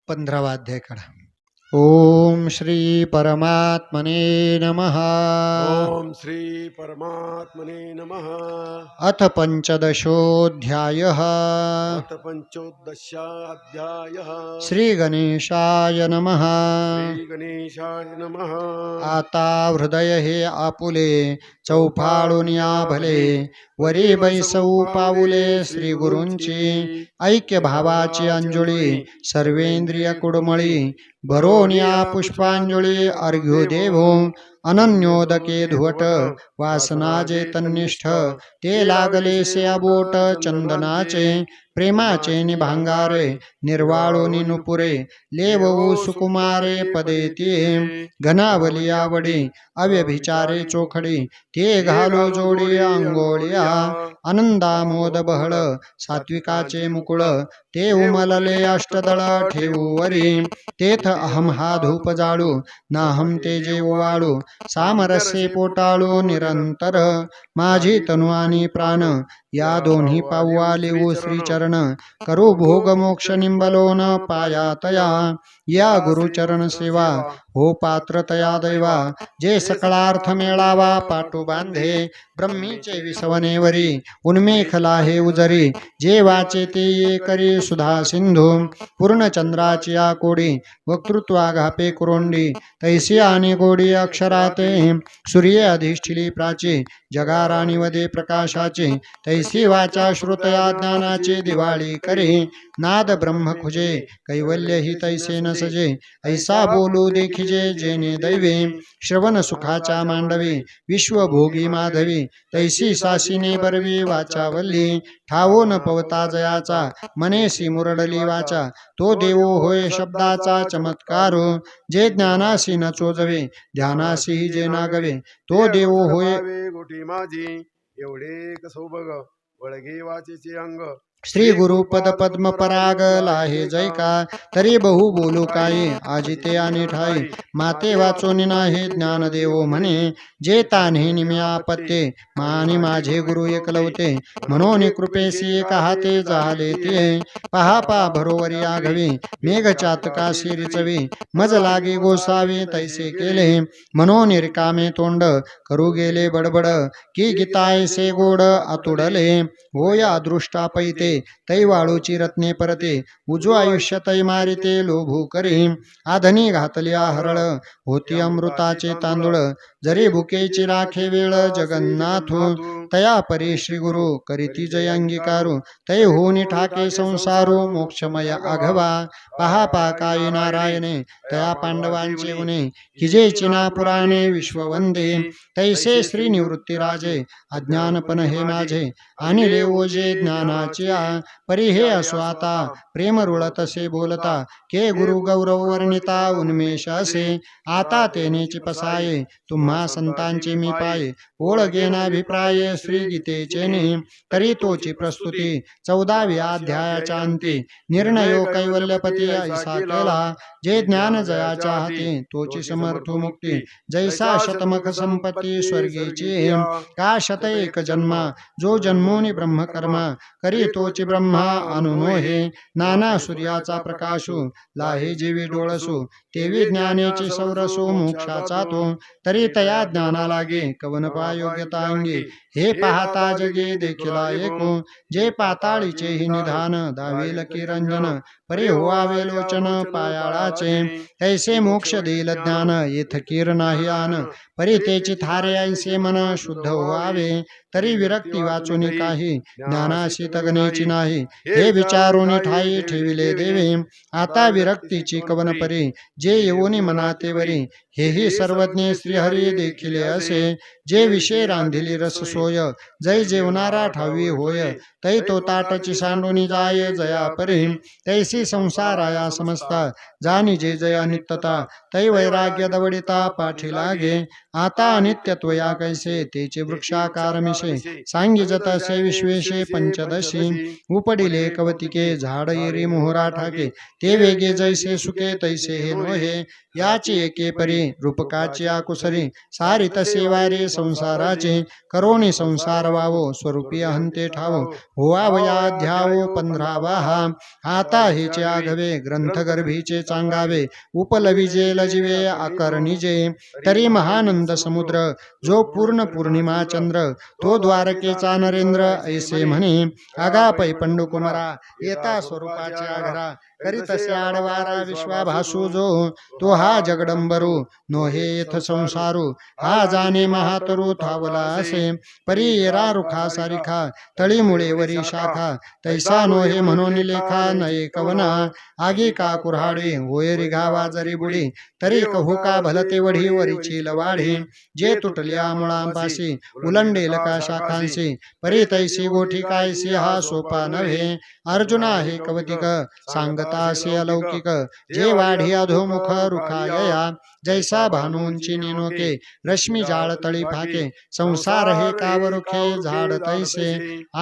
15वा अध्याय काढा. ओम श्री परमात्मने नमः. ओम श्री परमात्मने नमः. अथ पंचदशोऽध्यायः. अथ पंचोदशाध्यायः. श्री गणेशाय नमः. श्री गणेशाय नमः. आता हृदय हे आपुले चौफाळून या भले, वरी बैसौ पाऊले श्री गुरूंची, ऐक्य भावाची अंजुळी सर्वेंद्रिय कुडमळी, भरोनिया पुष्पांजळी अर्घ्यो देवो, अनन्योदके धुवट वासना जे तन्निष्ठ, ते लागले से अबोट चंदनाचे, प्रेमाचे निभांगारे निर्वाळोनी नुपुरे, लेवऊ सुकुमारे पदेती, घनावली आवडी अव्यभिचारे चोखडी, ते घालो जोडी अंगोळ्या, आनंदामोद बहळ सात्विकाचे मुकुळ, ते उमलले अष्टदळ ठेवूवरी, तेथ अहम हा धूप जाळू नाहम ते जे ओवाळू, सामरस्ये पोटाळू निरंतर, माझी तनु आणि प्राण या दोन्ही पाऊ आले ओ श्रीचरण, करू भोग मोक्ष निंबलोन पाया तया, या गुरुचरण सेवा हो पात्र तया दैवा, जे सकळार्थ मेळावा पाटू बांधे, ब्रह्मीचे विसवनेवरी उन्मेखला हे उजरी, जे वाचे ते ये करी सुधा सिंधू, पूर्णचंद्राची या कोडी वक्तृत्वा घापे कुरोंडी, तैसी आणि गोडी अक्षराते सूर्य अधिष्ठिली प्राची, जगाराणी वदे प्रकाशाची, तैसी वाचा श्रुतया ज्ञानाची दिवाळी करी, नाद ब्रह्म खुजे कैवल्य ही तैसे न सजे, ऐसा बोलू देखिजे जेने दैवे, श्रवण सुखाच्या मांडवी विश्वभोगी माधवी, तैसी सासीने बरवी वाचावल्ली, ठावो न पवता जयाचा मनेसी मुरडली वाचा, तो देवो होय शब्दाचा चमत्कारो, जे ज्ञानासी न चोजवे ध्यानासी जे नागवे, तो देवो होय गोटी माझी एवढे कसो बघ, वळगे वाचेचे अंग, श्री गुरुपद पद्म पराग लाहे जय का, तरी बहु बोलू काय आजिते आणि ठाई, माते वाचोनी नाही ज्ञान देवो म्हणे, जे तान्हे निम्या आपत्ते मानी माझे गुरु एकलवते, म्हणून कृपेसी एक हाते झाले ते, पहा पा भरोवरी आघवी मेघ चातका शिरिचवी, मज लागे गोसावे तैसे केले, म्हणून रिकामे तोंड करू गेले बडबड, की गीतायसे गोड आतुडले, होय अदृष्टा पैते तै वाळूची रत्ने परते, उजू आयुष्य तै मारिते लोभू करी, आधनी घातल्या हरळ होती अमृताचे तांदूळ, जरी भुकेची राखे वेळ जगन्नाथू, तया परी श्री गुरु करीती जय अंगीकारू, तै होनी ठाके संसारू मोक्षमय आघवा, पहा पा काय नारायणे तया पांडवांचे उणे, किजे चिना पुराणे विश्ववंदे, तैसे श्री निवृत्ती राजे अज्ञानपण हे माझे, आणि लेवोजे ज्ञानाचे परी हे असो आता प्रेम रुळतसे बोलता, के गुरु गौरव वर्णिता उन्मेष असे, आता तेनेची पसाये तुम्हा संतांचे मी पाये, ओळ घेणाभिप्राये श्री गीतेचे ने, तरी तोची प्रस्तुती 14व्या अध्यायाच्या अंती, निर्णयो कैवल्यपती ऐसा केला, जे ज्ञान जयाच्या हाती तोची समर्थो मुक्ती, जैसा शतमख संपत्ती स्वर्गीची, का शत एक जन्मा जो जन्मोनी ब्रह्मकर्मा, करी तोची ब्रह्मा अनुमोहे, नाना सूर्याचा प्रकाशो लाहे जीवी डोळसो, तेवी ज्ञानेची सौरसो मोक्षाचा तो, तरी तया ज्ञाना लागे कवन योग्यता अंगी, हे पाहता जगे देखिला एको, जे पाताळीचे ही निधान दावेल की रंजन, परी होवावे लोचन पायाळाचे, ऐसे मोक्ष देईल ज्ञान येथ कीर नाही आन, परी तेची थारे ऐसे मन शुद्ध व्हावे, तरी विरक्ती वाचून काही ज्ञानाशी तगनेची नाही, हे विचारून ठाई ठेविले देवे, आता विरक्तीची कवन परी, जे येऊनी मनातेवरी, हेही सर्वज्ञ श्रीहरी देखिले असे, जे विषय रांधिली रस सोय, जै जेवणारा ठावी होय, तै तो ताटची सांडूनी जाय जया परी, तैसी संसाराया समजता जाणी जे जया नित्यता, तै वैराग्य दवडिता पाठी लागे, आता अनित्यत्वया कैसे तेचे वृक्षाकार मिशे, सांगी जतसे विश्वेशे पंचदशी, उपडिले कवतिके झाड येरी मोहरा ठाके, ते वेगे जैसे सुके तैसे हे नोहे, याची एके परी रूपकाची आकुसरी सारी तसे वारे संसाराचे करोनी संसार वावो स्वरूपी हंते ठावो होवावया ध्यावो 15 हा आता हेचे आघवे ग्रंथ गर्भीचे चांगावे उपलविजे लजिवे आकर्णिजे तरी महानंद समुद्र जो पूर्ण पौर्णिमा चंद्र तो द्वारकेचा नरेंद्र ऐसे म्हणे आगापै पंडुकुमारा येता स्वरूपाच्या घरा करी तसे आडवारा विश्वाभासू जो तो हा जगडंबरू नोहे येथ संसारू हा जाणे महातरू थावला असे परी येरा रुखा सारिखा तळी मुळे वरी शाखा तैसा नोहे म्हणून लेखा नये कवना आगी का कुऱ्हाडे होय रिघावा जरी बुडी तरी कहू का भलते वढी वरीची लवाढे जे तुटल्या मुळांपाशी उलंडेल का शाखांशी परी तैसी गोठी कायसी हा सोपा नव्हे अर्जुना हे कवतिक सांगता असे अलौकिक जे वाढी अधोमुख रुखायया जैसा भानूंची निनोके रश्मी जाळ तळी फाके संसार हे कावरुखे झाड तैसे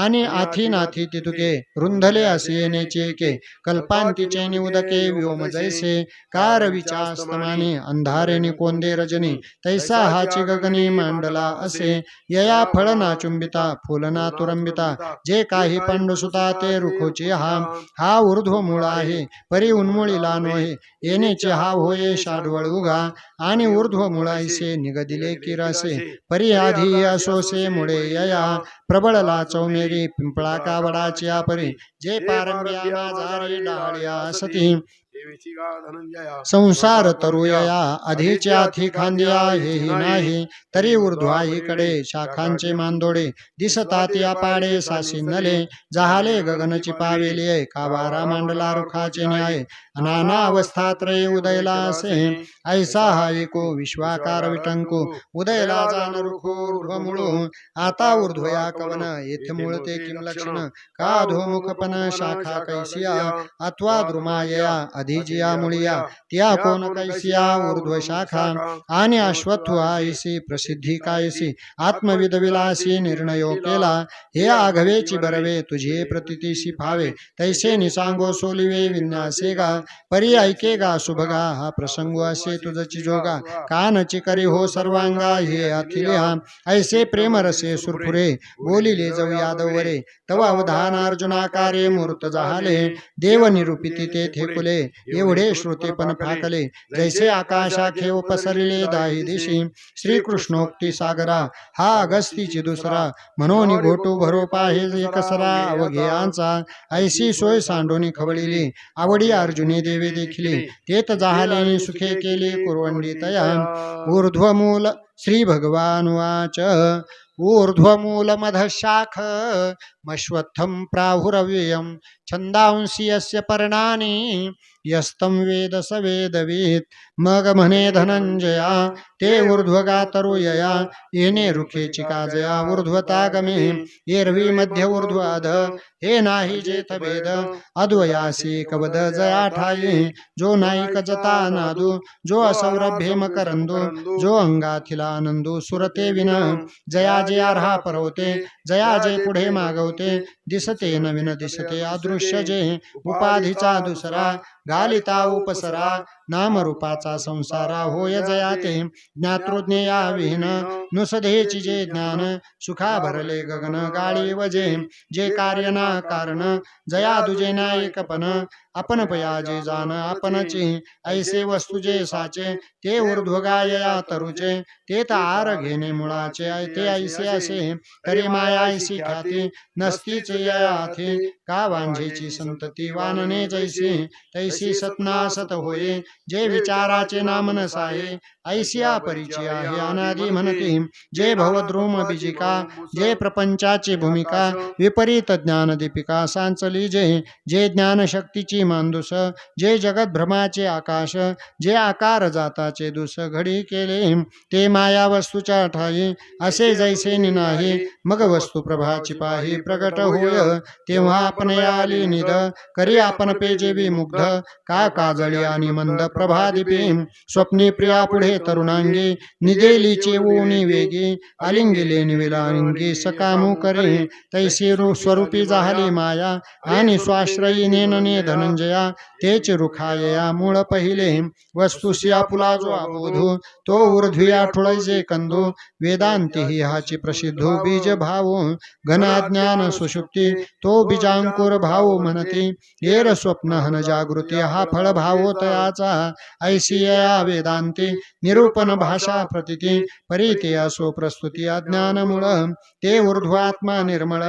आणि आथी नाथी तितुके रुंधले असे नेचेके कल्पांतीचे निउदके व्योम जैसे कारविचा स्तमानी अंधारेनी कोंदे रजनी तैसा हाची गगनी मांडला असे यया फळना चुंबिता फुलना तुरंबिता जे काही पंडुसुता ते रुखोची हा ऊर्ध्व मूळ आहे परी उन्मुळीला नोहे येनेचे हा होये शाडवळ उगा आणि ऊर्ध्व मुळाईसे निगदिले किरसे परी आधी असोसे मुळे यया प्रबळला चौमेरी पिंपळा का वडाची परी जे पारंब्या माझारी डाळ्या असती देवीची गा धनंजया संसार तरुयया अधिच्या थी खांदिया हेही नाही तरी ऊर्ध्वाईकडे शाखांचे मांदोडे दिसतात या पाडे सासी नले जहाले गगनची पावेली कावारा मांडला रुखाचे न्याय नाना अवस्था त्रय उदयला असे ऐसा हा एको विश्वाकार विटंकू उदयला जाण रुखो ऊर्ध्वमुळू आता ऊर्ध्वया कवन येथे मूळते किम लक्षण का अधोमुखपन शाखा कैसिया अथवा द्रुमायया अधिजिया मुळिया त्या कोण कैसिया ऊर्ध्व शाखा आणि अश्वत्थ आयसी प्रसिद्धी कायसी आत्मविद विलासी निर्णयो केला हे आघवेची बरवे तुझे प्रतितीशी फावे तैसे निसांगो सोलिवे विन्यासे गा परी ऐके गा सुभगा हा प्रसंग असे तुझची जोगा कानची करी हो सर्वांगा हे अखिल्या ऐसे प्रेम रसे सुरफुरे बोलिले जाऊ यादवरे तव अवधान अर्जुनाकारे मूर्त जाहले देव निरूपिती ते थेकुले एवढे श्रुते पण फाकले जैसे आकाशाखे पसरले दाही दिशी श्रीकृष्णोक्ती सागरा हा अगस्तीची दुसरा म्हणून घोटू भरो पाहे कसरा अवघेयांचा ऐशी सोय सांडोनी खवळिली आवडी अर्जुनी देवे देखिले तेत जाहले सुखे केले कुरवंडी तया ऊर्ध्वमूल श्री भगवान वाच ऊर्ध्वमूलमधशाख मश्वत्थं प्राहुरव्ययं छंदांसी यस्य पर्णानि यस्तं वेद स वेदवीत मग म्हणे धनंजया ते ऊर्ध्वगातरुयया येणे रुखेची काजया ऊर्ध्वतागमे एरवी मध्य ऊर्ध्वाध हे नाही जेथ भेद अद्वयासी कवद जया ठाई जो नाईक जता नादू जो असौरभ्ये मकरंदू जो अंगाथिला आनंदू सुरते विन जया जे अर्हा परवते जया जे पुढे मागवते दिसते नवीन दिसते अदृश्य जे उपाधीचा दुसरा गालिता उपसरा नामरूपाचा संसारा होय जयाते ज्ञातृज्ञेया विहीन नुसधेची जे ज्ञान सुखा भरले गगन गाळी वजे जे कार्य ना कारण जया दुजे नायकपन आपण पया जे जाण आपणची ऐसे वस्तू जे साचे ते ऊर्ध्वगायया तरुचे ते तार घेणे मुळाचे ते ऐसे असे तरी माया ऐसी ख्याती नसतीच याथी का वांझेची संतती वानने जैसी तैसी सतनासत होये जे विचाराचे नाम नसाये ऐसिया परिचय आहे अनादि म्हणती जे भवद्रुम बीजिका जे प्रपंचाची भूमिका विपरीत ज्ञान दीपिका सांचली जे ज्ञान शक्तीची मांदुस जे जगत भ्रमाचे आकाश जे आकार जाताचे दुस घडी केले ते माया वस्तूच्या ठाई असे जैसे नाही मग वस्तू प्रभाची पाही प्रगट हो होय तेव्हा आपण आली निध करी आपण पेजेवी मुग्ध का काजळी आणि मंद प्रभादीपी स्वप्नी प्रिया पुढे तरुणांगी निदेलीचे ऊनी वेगी आलिंगिले निविलांगी सकामू करे तैसी स्वरूपी जाहली माया आणि स्वाश्रयी नेनने धनंजया तेच रुखायया मूळ पहिले वस्तुसी आपुला जो अबोधू तो ऊर्ध्विया ठुळैजे कंदू वेदांती ही हाची प्रसिद्धो बीज भावो घनाज्ञान सुषुप्ती तो बीजांकुर भावो म्हणती येर स्वप्न हन जागृती हा फळ भावो तयाचा ऐसी या वेदांती निरूपण भाषा प्रतिती परिते असो प्रस्तुती अज्ञान मूळ ते ऊर्ध्वात्मा निर्मळ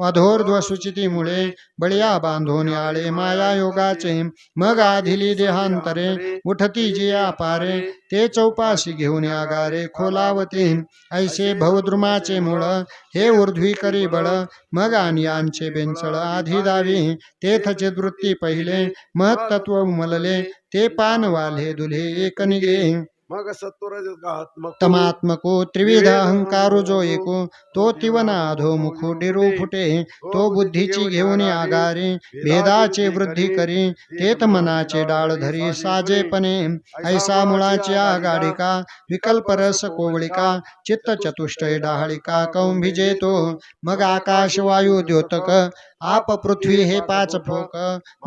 अधोर्ध्व सुचिती मुळे बळिया बांधून आळे माया योगाचे मग आधिली देहांतरे उठती जिया पारे ते चौपाशी घेऊन आगारे खोलावती ऐसे भवद्रुमाचे मूळ हे ऊर्ध्वी करी बळ मग यांचे बेंचळ आधी दावी तेथचे वृत्ती पहिले महत्त्व उमलले ते पान वाल्हे दुल्हे एक निगे मग सत्वरजगात्मक तमात्मको त्रिविध अहंकारो जो एको तो तिवना अधो मुखो डिरू फुटे तो बुद्धीची घेऊन आगारे भेदाचे वृद्धी करी तेत मनाचे डाळ धरी साजेपणे ऐसा मुळाची आगाडिका विकल्प रस कोवळिका चित्त चतुष्टय डाहळिका कौंभिजे तो मग आकाश वायू द्योतक आप पृथ्वी हे पाच फोक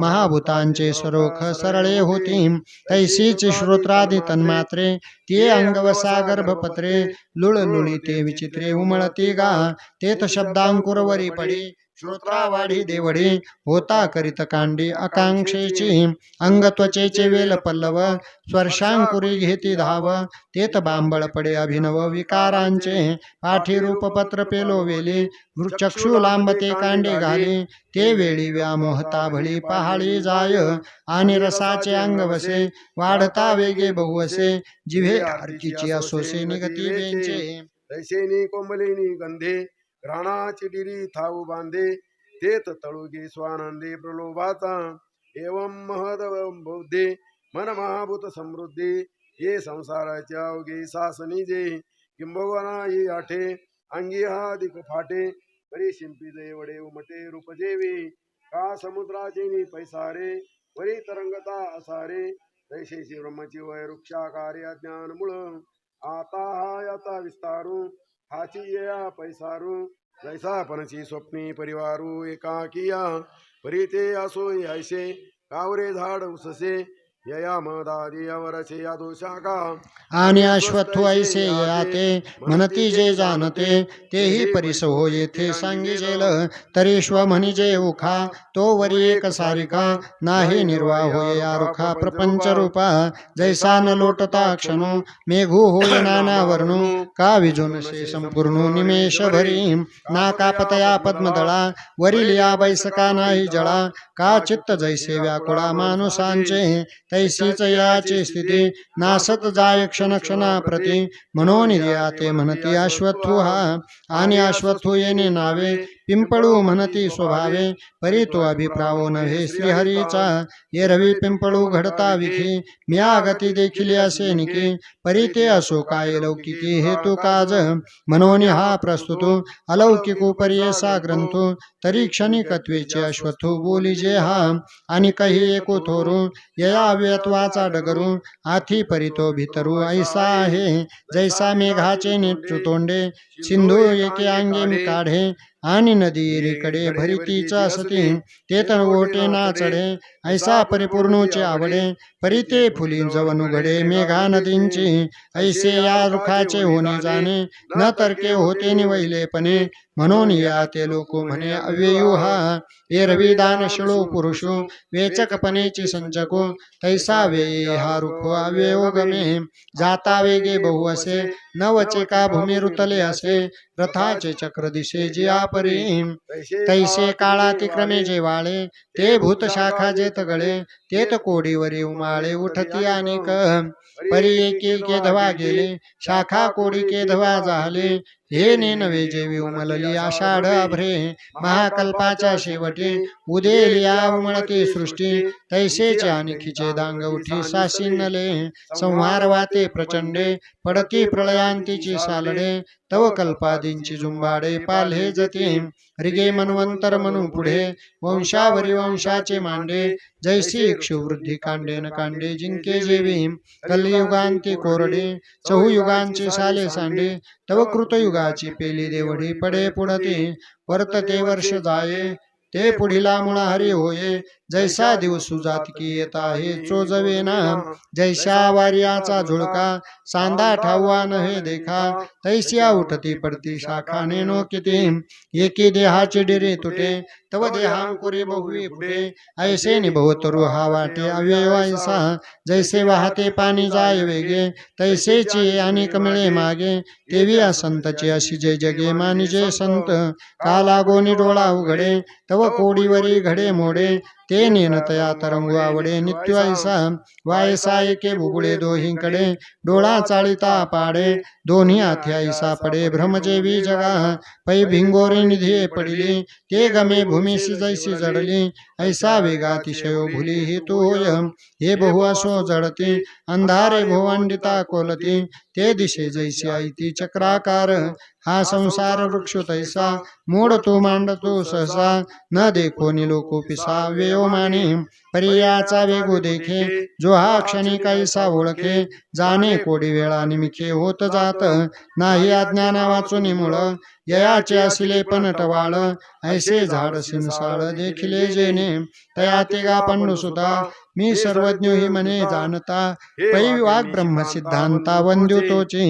महाभूतांचे सरोख सरळे होती तैसीच श्रोत्रादी तन्मात्रे ते अंगवसा गर्भपत्रे लुळलुळी ते विचित्रे उमळती गा तेथ शब्दांकुरवरी पडी श्रोत्रावाढी देवडी होता करीत कांडी आकांक्षेची अंग त्वचेचे वेल पल्लव स्वर्शांकुरी घेती धाव तेत बांबळ पडे अभिनव विकारांचे पाठी रूपपत्र पेलो वेली चक्षु लांबते कांडे घाली ते वेळी व्यामोहता भळी पहाळी जाय आणि रसाचे अंग वसे वाढता वेगे बहुवसे जिव्हे आरकीची असोसे निगती बेंचे तैसेनी कोंबलेनी गंधे घ्राणाची डिरी थाऊ बांधे तेत तळुगे स्वानंदे प्रलोभाचा एवं महद बौद्धे मन महाभूत समृद्धी ये संसाराच्या अवघे सासनी जे किंबवना ये आठे अंगी हा दिक फाटे परी शिंपी वडे उमटे रूपजेवी का समुद्राचे नि पैसारे वरी तरंगता असारे तैसेशी ब्रह्मची वय वृक्षाकारे अज्ञान मुळ आता हा याचा विस्तारू हाची या पैसारू जैसा पणसी स्वप्नी परिवारू एकाकिया परी ते असो ऐसे कावरे झाड उससे यया मदादी अवरचे या दोषाका आणि अश्वत्थो ऐसे याते म्हणती जे जाणते तेही परिस हो येथे सांगिजेल तरीश्व म्हणजे उखा तो वरी एक सारिका नाही निर्वाह होय आरुखा प्रपंच रूपा जैसा न लोटता क्षणो मेघू होय नाना वर्णो का विजोनसे संपूर्ण निमेष भरी ना कापतया पद्मदळा वरील या बैसका नाही जळा का चित्त जैसे व्याकुळा माणसांचे तैसीच याची स्थिती नासत जाय क्षण क्षणाप्रती म्हणून याते म्हणती अश्वत्थो हा आणि अश्वत्थो येणे नावे पिंपळू म्हणती स्वभावे परी तो अभिप्रावो नव्हे श्रीहरीचा ये रवी पिंपळू घडता विखी म्या गती देखील असे निकी परी ते असो काय लौकिकी हेतू काज म्हणून हा प्रस्तुतो अलौकिको परियसा ग्रंथो तरी क्षणिकत्वेचे अश्वत्थो बोली जे हा आणि काही एको थोरू यया व्यत्वाचा डगरू आथी परितो भितरू ऐसा आहे जैसा मेघाचे नेत्रतोंडे सिंधू एके अंगे मी काढे आणि नदी एकीकडे भरितीच असती ते तर ओटे ना चढे ऐसा परिपूर्णोचे आवडे परिते फुली जवन उघडे मेघा नदींची ऐसे या रुखाचे होणे जाणे न तरके होते निवैलेपणे म्हणून या ते लोक म्हणे अव्ययू हा ये रविदान शिळो पुरुषो वेचकपणेची संचको तैसा वेये हा रुखो अव्ययो गमे जाता वेगे बहु असे न वचे का भूमी रुतले असे रथाचे चक्र दिशे जिया परी तैसे काळातिक्रमे जे वाळे ते भूत शाखा जेत गळे तेत कोडीवरी उमाळे उठती अनेक परी एकी केधवा गेले शाखा कोडी केधवा झाले हे नेनवे जेवी उमलली आषाढ अभ्रे महाकल्पाच्या शेवटी उदेलिया उमळती सृष्टी तैसेचे आणखीचे दांग उठी सासिनले संहार वाते प्रचंडे पडती प्रळयांतीची सालडे तव कल्पादींची जुंबाडे पाल्हे जती रिगे मन्वंतर म्हणू पुढे वंशावरी वंशाचे मांडे जैसी इक्षुवृद्धी कांडे न कांडे जिंके जेवी कलियुगांती कोरडे चहुयुगांचे साले सांडे तव कृतयुगाची पेली देवढी पडे पुढते वर्तते वर्ष जाये ते पुढिला मुळा हरी होये जैसा दिवस जातकी येत आहे चोजवे ना जैसा वार्याचा झुळका सांदा ठाऊआ नहे देखा तैसिया उठती पडती शाखा नेनो किती एकी देहाचे डिरे तुटे तव देहांकुरी बहुवी फुटे ऐसे निभवतरु हा वाटे अव्यय ऐसा जैसे वाहते पाणी जाय वेगे तैसेची आणि कमळे मागे तेवी असंतचे अशी जय जगे मानी जय संत काला गोनी डोळा उघडे तव कोडीवरी घडे मोडे ते नेनतया तरंगू आवडे नित्य ऐसा वायसा एके बुबुळे दोहींकडे डोळा चाळिता पाडे दोन्ही हाती ऐसा पडे भ्रमजेवी जगा पै भिंगोरी निधी पडली ते गमे भूमीसी जैसी जडली ऐसा वेगातिशयो भुली ही तू होय हे बहु असो जडती अंधारे भोवंडिता कोलती ते दिशे जैसी ऐती चक्राकार हा संसार वृक्ष तैसा मूड तू मांडतो सहसा न देखो निलोको पिसा व्ययो माने पर्याचा वेगो देखे जो हा क्षणी कैसा ओळखे जाणे कोडी वेळा निमिखे होत जात नाही अज्ञाना वाचून मुळ ययाचे असिले पण टवाळ ऐसे झाड सिंसाळ देखिले जेने तया तिगा पंडू सुता मी सर्वज्ञ ही मने जाणता पै वाग ब्रह्म सिद्धांता वंद्यू तोचे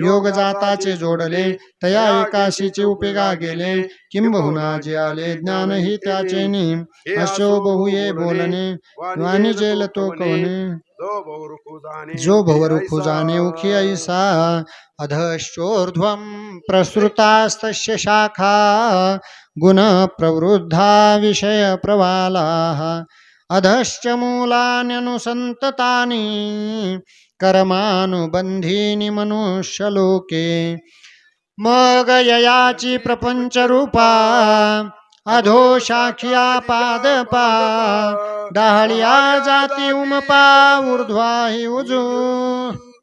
योग जाताचे जोडले तया एकाशीचे उपेगा गेले किंबहुना जे आले ज्ञान ही त्याचे असो बहुये बोलणे वाणी जेल तो कवने जो भवरुखु जाने उखी ऐसा अधश्चोर्ध्वं प्रसृतास्तस्य शाखा गुण प्रवृद्धा विषय प्रवालाः अधश्च मूलान्यनुसन्ततानि कर्मानुबंधीनि मनुष्यलोके मग ययाची प्रपंच रूपा अधो शाखिया पादपा डाहळिया जाती उमपा ऊर्ध्वा हि उजू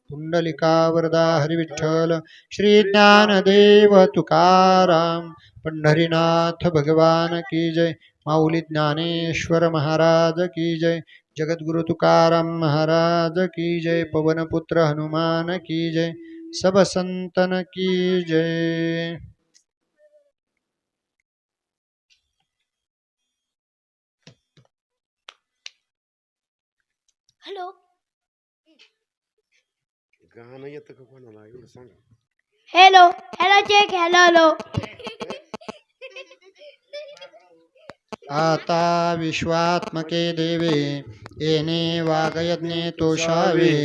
पुंडलिका वरदा हरी विठ्ठल श्री ज्ञानदेव तुकाराम पंढरीनाथ भगवान की जय माऊली ज्ञानेश्वर महाराज की जय जगद्गुरु तुकाराम महाराज की जय पवनपुत्र हनुमान की जय सब संतन की जय। हॅलो गाणं येतं का कोणाला एवढं सांगा hello hello check hello hello आता विश्वात्मके देवे येणे वागयज्ञे तोषावे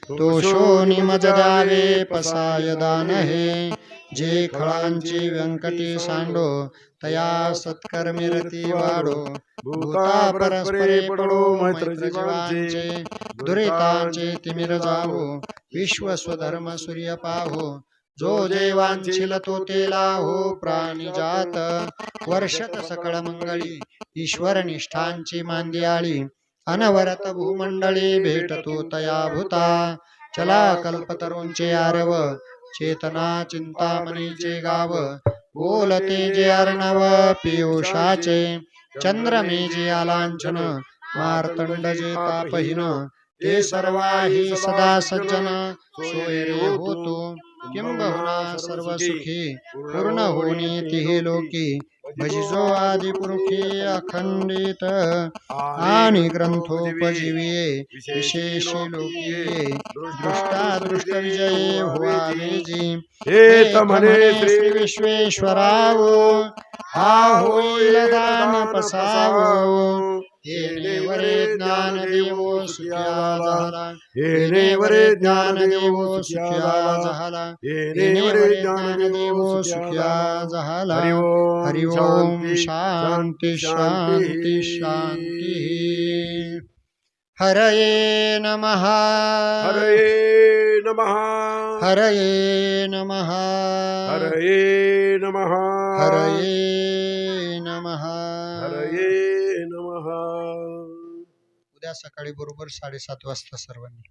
तोषो निमज द्यावे पसाय दान हे जे खळांची व्यंकटी सांडो तया सत्कर्मी रती वाढो भूता परस्परे पडो मैत्र जीवांचे दुरितांचे तिमिर जावो विश्व स्वधर्म सूर्य पाहो जो जे वांछिल तो तेला हो प्राणी जात वर्षत सकळ मंगळी ईश्वर निष्ठांची मांदियाळी अनवरत भूमंडळी भेटतो तया भूता चला कल्पतरूंचे आरव चेतना चिंतामणीचे गाव बोलते जे अर्णव पियुषाचे चंद्रमे जे आलांछन मार्तंड जे तापहीन ते सर्वाही सदा सज्जन सोय रे होतो किंबहुना सर्व सुखी पूर्ण होणे तिहे लोकी भजिजो आदि पुरुषी अखंडित आणि ग्रंथोपजीविये विशेषी लोकीये दृष्टा दृष्ट विजये व्हावे जी हे तमने श्री विश्वेश्वराव हा होईल दान पसावो येणे वरे ज्ञान देवो सुख्या झाला येणे वरे ज्ञान देवो सुख्या झाला येणे वरे ज्ञान देवो सुख्या झाला हरि ओम शांती शांती शांती हरये नमः हरये नमः हरये नमः हरये नमः हरये नमः हरये नमः उद्या सकाळी बरोबर 7:30 वाजता सर्वांनी